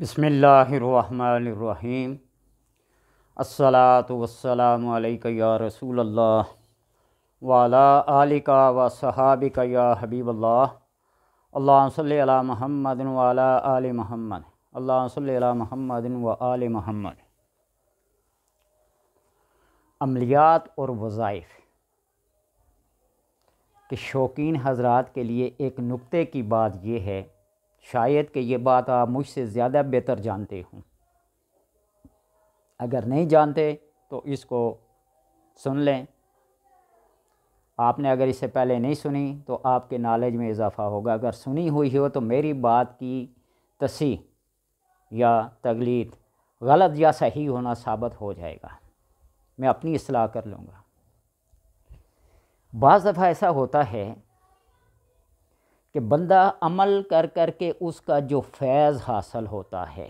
بسم اللہ الرحمن الرحیم۔ الصلاۃ والسلام علیک یا رسول اللہ وعلی آلک و صحابک یا حبیب اللہ۔ اللہم صلی علی محمد وعلی آل محمد، اللہم صلی علی محمد و آل محمد۔ عملیات اور وظائف کہ شوقین حضرات کے لیے ایک نکتے کی بات یہ ہے، شاید کہ یہ بات آپ مجھ سے زیادہ بہتر جانتے ہوں، اگر نہیں جانتے تو اس کو سن لیں۔ آپ نے اگر اس سے پہلے نہیں سنی تو آپ کے نالج میں اضافہ ہوگا، اگر سنی ہوئی ہو تو میری بات کی تصحیح یا تقلید غلط یا صحیح ہونا ثابت ہو جائے گا، میں اپنی اصلاح کر لوں گا۔ بعض دفعہ ایسا ہوتا ہے کہ بندہ عمل کر کر کے اس کا جو فیض حاصل ہوتا ہے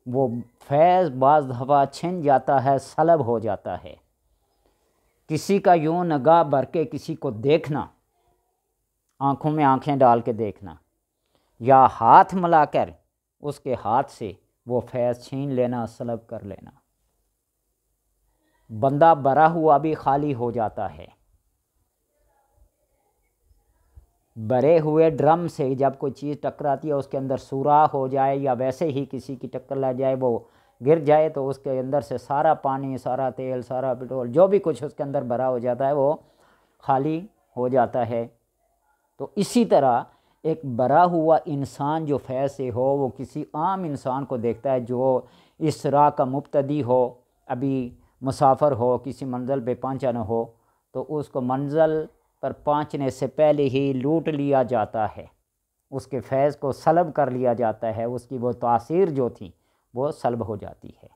وہ فیض بعض دفعہ چھن جاتا ہے، سلب ہو جاتا ہے۔ کسی کا یوں نگاہ بھر کے کسی کو دیکھنا، آنکھوں میں آنکھیں ڈال کے دیکھنا، یا ہاتھ ملا کر اس کے ہاتھ سے وہ فیض چھین لینا، سلب کر لینا، بندہ بھرا ہوا بھی خالی ہو جاتا ہے۔ بھرے ہوئے ڈرم سے جب کوئی چیز ٹکراتی ہے، اس کے اندر سوراخ ہو جائے یا ویسے ہی کسی کی ٹکر لگ جائے، وہ گر جائے تو اس کے اندر سے سارا پانی، سارا تیل، سارا پٹرول، جو بھی کچھ اس کے اندر بھرا ہو جاتا ہے وہ خالی ہو جاتا ہے۔ تو اسی طرح ایک بھرا ہوا انسان جو فیض سے ہو، وہ کسی عام انسان کو دیکھتا ہے جو اس راہ کا مبتدی ہو، ابھی مسافر ہو، کسی منزل پہ پہنچا نہ ہو، تو اس کو منزل پر پہنچنے سے پہلے ہی لوٹ لیا جاتا ہے، اس کے فیض کو سلب کر لیا جاتا ہے، اس کی وہ تاثیر جو تھی وہ سلب ہو جاتی ہے۔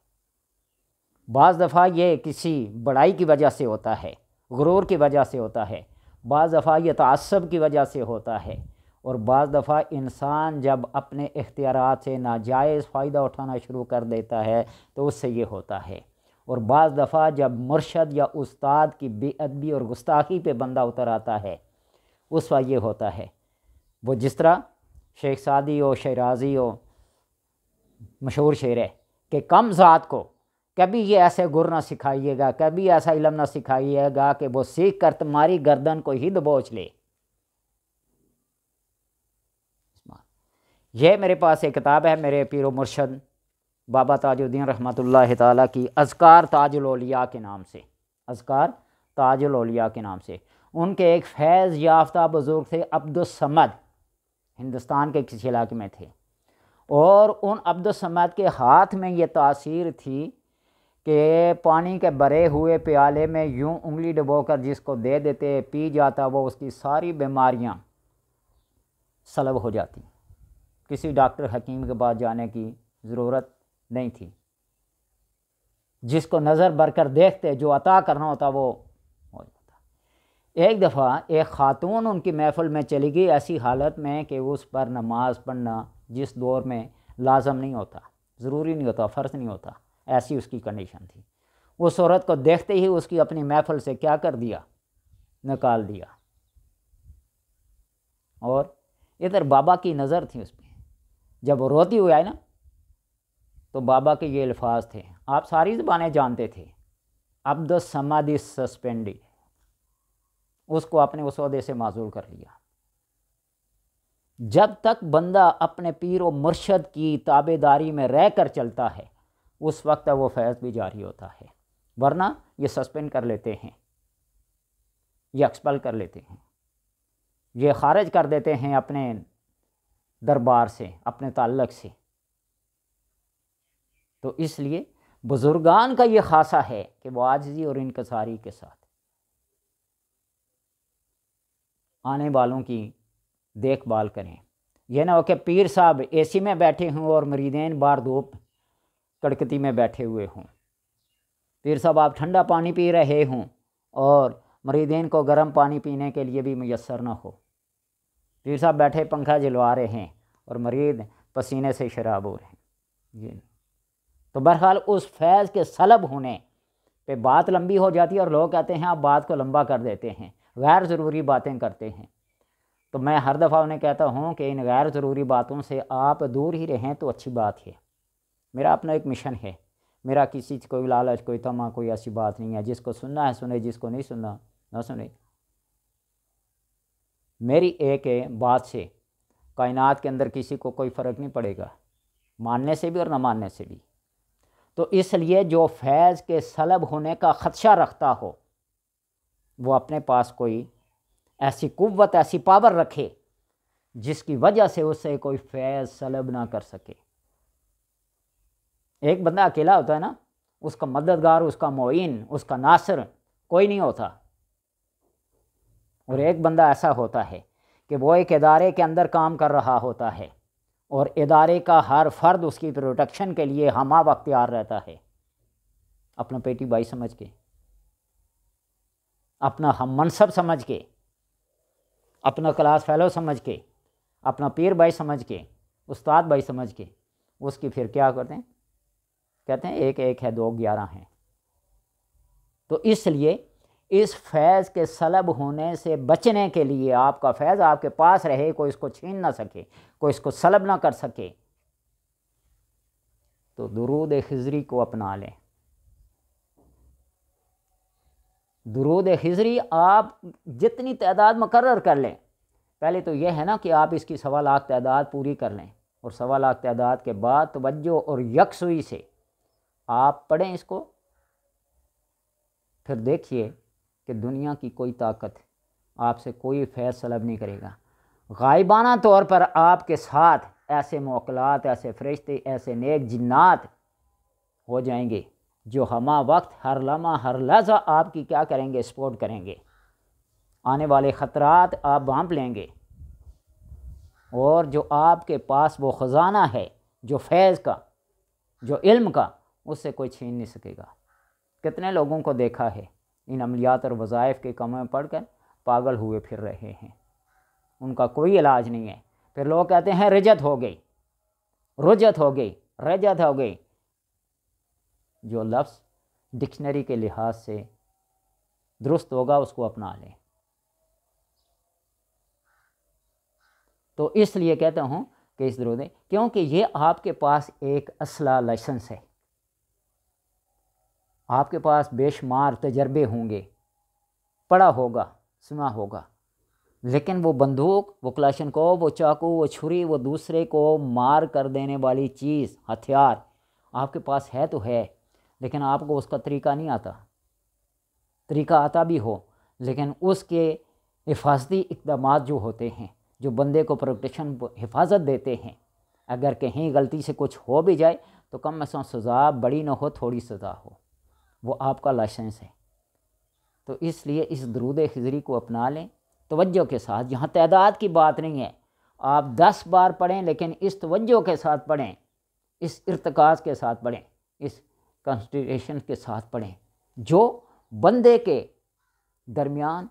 بعض دفعہ یہ کسی بڑائی کی وجہ سے ہوتا ہے، غرور کی وجہ سے ہوتا ہے، بعض دفعہ یہ تعصب کی وجہ سے ہوتا ہے، اور بعض دفعہ انسان جب اپنے اختیارات سے ناجائز فائدہ اٹھانا شروع کر دیتا ہے تو اس سے یہ ہوتا ہے، اور بعض دفعہ جب مرشد یا استاد کی بے ادبی اور گستاخی پہ بندہ اتر آتا ہے اس وقت یہ ہوتا ہے۔ وہ جس طرح شیخ سعدی ہو، شیرازی ہو، مشہور شعر ہے کہ کم ذات کو کبھی یہ ایسے گر نہ سکھائیے گا، کبھی ایسا علم نہ سکھائیے گا کہ وہ سیکھ کر تمہاری گردن کو ہی دبوچ لے۔ یہ میرے پاس ایک کتاب ہے میرے پیر و مرشد بابا تاج الدین رحمۃ اللہ تعالیٰ کی، اذکار تاج الاولیاء کے نام سے، اذکار تاج الاولیاء کے نام سے۔ ان کے ایک فیض یافتہ بزرگ تھے عبدالصمد، ہندوستان کے کسی علاقے میں تھے، اور ان عبدالصمد کے ہاتھ میں یہ تاثیر تھی کہ پانی کے بھرے ہوئے پیالے میں یوں انگلی ڈبو کر جس کو دے دیتے، پی جاتا، وہ اس کی ساری بیماریاں سلب ہو جاتی، کسی ڈاکٹر حکیم کے پاس جانے کی ضرورت نہیں تھی، جس کو نظر بھر کر دیکھتے جو عطا کرنا ہوتا وہ ہو جاتا۔ ایک دفعہ ایک خاتون ان کی محفل میں چلی گئی ایسی حالت میں کہ اس پر نماز پڑھنا جس دور میں لازم نہیں ہوتا، ضروری نہیں ہوتا، فرض نہیں ہوتا، ایسی اس کی کنڈیشن تھی۔ اس عورت کو دیکھتے ہی اس کی اپنی محفل سے کیا کر دیا، نکال دیا، اور ادھر بابا کی نظر تھی اس پہ۔ جب وہ روتی ہوئی آئی نا تو بابا کے یہ الفاظ تھے، آپ ساری زبانیں جانتے تھے، عبدالصمد از سسپینڈڈ، اس کو اپنے اس عہدے سے معزول کر لیا۔ جب تک بندہ اپنے پیر و مرشد کی تابع داری میں رہ کر چلتا ہے اس وقت وہ فیض بھی جاری ہوتا ہے، ورنہ یہ سسپینڈ کر لیتے ہیں، یہ ایکسپل کر لیتے ہیں، یہ خارج کر دیتے ہیں اپنے دربار سے، اپنے تعلق سے۔ تو اس لیے بزرگان کا یہ خاصہ ہے کہ وہ عاجزی اور انکساری کے ساتھ آنے والوں کی دیکھ بھال کریں۔ یہ نہ ہو کہ پیر صاحب اے سی میں بیٹھے ہوں اور مریدین باہر دھوپ کڑکتی میں بیٹھے ہوئے ہوں، پیر صاحب آپ ٹھنڈا پانی پی رہے ہوں اور مریدین کو گرم پانی پینے کے لیے بھی میسر نہ ہو، پیر صاحب بیٹھے پنکھا جلوا رہے ہیں اور مرید پسینے سے شراب ہو رہے ہیں، یہ تو بہرحال اس فیض کے سلب ہونے پہ بات لمبی ہو جاتی ہے اور لوگ کہتے ہیں آپ بات کو لمبا کر دیتے ہیں، غیر ضروری باتیں کرتے ہیں۔ تو میں ہر دفعہ انہیں کہتا ہوں کہ ان غیر ضروری باتوں سے آپ دور ہی رہیں تو اچھی بات ہے۔ میرا اپنا ایک مشن ہے، میرا کسی سے کوئی لالچ، کوئی طمع، کوئی ایسی بات نہیں ہے۔ جس کو سننا ہے سنے، جس کو نہیں سننا نہ سنے۔ میری ایک بات سے کائنات کے اندر کسی کو کوئی فرق نہیں پڑے گا، ماننے سے بھی اور نہ ماننے سے بھی۔ تو اس لیے جو فیض کے سلب ہونے کا خدشہ رکھتا ہو وہ اپنے پاس کوئی ایسی قوت، ایسی پاور رکھے جس کی وجہ سے اس سے کوئی فیض سلب نہ کر سکے۔ ایک بندہ اکیلا ہوتا ہے نا، اس کا مددگار، اس کا معین، اس کا ناصر کوئی نہیں ہوتا۔ اور ایک بندہ ایسا ہوتا ہے کہ وہ ایک ادارے کے اندر کام کر رہا ہوتا ہے اور ادارے کا ہر فرد اس کی پروٹیکشن کے لیے ہمہ وقت تیار رہتا ہے، اپنا پیٹی بھائی سمجھ کے، اپنا ہم منصب سمجھ کے، اپنا کلاس فیلو سمجھ کے، اپنا پیر بھائی سمجھ کے، استاد بھائی سمجھ کے، اس کی پھر کیا کرتے ہیں؟ کہتے ہیں ایک ایک ہے دو 11 ہیں۔ تو اس لیے اس فیض کے سلب ہونے سے بچنے کے لیے، آپ کا فیض آپ کے پاس رہے، کوئی اس کو چھین نہ سکے، کوئی اس کو سلب نہ کر سکے، تو درود خضری کو اپنا لیں۔ درود خضری آپ جتنی تعداد مقرر کر لیں، پہلے تو یہ ہے نا کہ آپ اس کی 1.25 لاکھ تعداد پوری کر لیں، اور 1.25 لاکھ تعداد کے بعد توجہ اور یکسوئی سے آپ پڑھیں اس کو، پھر دیکھیے کہ دنیا کی کوئی طاقت آپ سے کوئی فیض طلب نہیں کرے گا۔ غائبانہ طور پر آپ کے ساتھ ایسے موکلات، ایسے فرشتے، ایسے نیک جنات ہو جائیں گے جو ہمہ وقت، ہر لمحہ، ہر لحظہ آپ کی کیا کریں گے؟ سپورٹ کریں گے۔ آنے والے خطرات آپ بھانپ لیں گے، اور جو آپ کے پاس وہ خزانہ ہے جو فیض کا، جو علم کا، اس سے کوئی چھین نہیں سکے گا۔ کتنے لوگوں کو دیکھا ہے ان عملیات اور وظائف کے کاموں میں پڑھ کر پاگل ہوئے پھر رہے ہیں، ان کا کوئی علاج نہیں ہے۔ پھر لوگ کہتے ہیں رجت ہو گئی، رجت ہو گئی، رجت ہو گئی۔ جو لفظ ڈکشنری کے لحاظ سے درست ہوگا اس کو اپنا لیں۔ تو اس لیے کہتا ہوں کہ اس درود، کیونکہ یہ آپ کے پاس ایک اصلہ لائسنس ہے، آپ کے پاس بے شمار تجربے ہوں گے، پڑھا ہوگا، سنا ہوگا، لیکن وہ بندوق، وہ کلاشنکوف، وہ چاقو، وہ چھری، وہ دوسرے کو مار کر دینے والی چیز، ہتھیار آپ کے پاس ہے تو ہے، لیکن آپ کو اس کا طریقہ نہیں آتا۔ طریقہ آتا بھی ہو لیکن اس کے حفاظتی اقدامات جو ہوتے ہیں، جو بندے کو پروٹیکشن، حفاظت دیتے ہیں، اگر کہیں غلطی سے کچھ ہو بھی جائے تو کم از کم سزا بڑی نہ ہو، تھوڑی سزا ہو، وہ آپ کا لائسنس ہے۔ تو اس لیے اس درود خضری کو اپنا لیں توجہ کے ساتھ۔ یہاں تعداد کی بات نہیں ہے، آپ 10 بار پڑھیں لیکن اس توجہ کے ساتھ پڑھیں، اس ارتکاز کے ساتھ پڑھیں، اس کنسنٹریشن کے ساتھ پڑھیں، جو بندے کے درمیان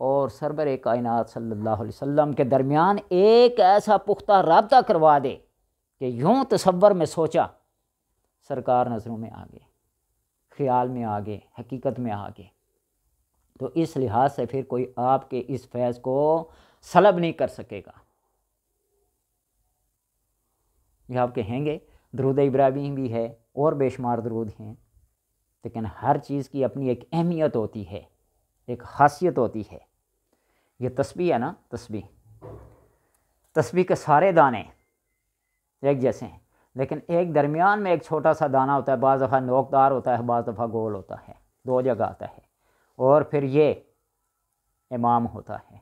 اور سرور کائنات صلی اللہ علیہ وسلم کے درمیان ایک ایسا پختہ رابطہ کروا دے کہ یوں تصور میں سوچا سرکار نظروں میں آگے، خیال میں آگے، حقیقت میں آگے۔ تو اس لحاظ سے پھر کوئی آپ کے اس فیض کو سلب نہیں کر سکے گا۔ یہ آپ کہیں گے درود ابراہیمی بھی ہے اور بے شمار درود ہیں، لیکن ہر چیز کی اپنی ایک اہمیت ہوتی ہے، ایک خاصیت ہوتی ہے۔ یہ تسبیح ہے نا، تسبیح کے سارے دانے ایک جیسے ہیں، لیکن ایک درمیان میں ایک چھوٹا سا دانہ ہوتا ہے، بعض دفعہ نوکدار ہوتا ہے، بعض دفعہ گول ہوتا ہے، 2 جگہ آتا ہے، اور پھر یہ امام ہوتا ہے۔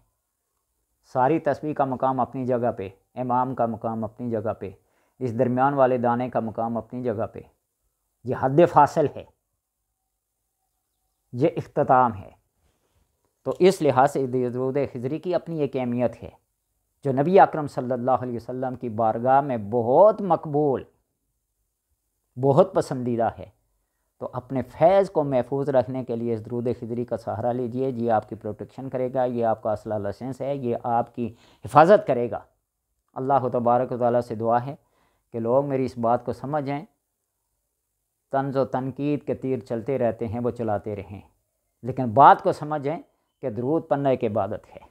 ساری تسبیح کا مقام اپنی جگہ پہ، امام کا مقام اپنی جگہ پہ، اس درمیان والے دانے کا مقام اپنی جگہ پہ۔ یہ حد فاصل ہے، یہ اختتام ہے۔ تو اس لحاظ سے درود خضری کی اپنی ایک اہمیت ہے، جو نبی اکرم صلی اللہ علیہ وسلم کی بارگاہ میں بہت مقبول، بہت پسندیدہ ہے۔ تو اپنے فیض کو محفوظ رکھنے کے لیے اس درود خضری کا سہارا لیجئے، یہ آپ کی پروٹیکشن کرے گا، یہ آپ کا اصلہ لائسنس ہے، یہ آپ کی حفاظت کرے گا۔ اللہ تبارک و تعالیٰ سے دعا ہے کہ لوگ میری اس بات کو سمجھیں، طنز و تنقید کے تیر چلتے رہتے ہیں، وہ چلاتے رہیں، لیکن بات کو سمجھیں کہ درود پڑھنا ایک عبادت ہے۔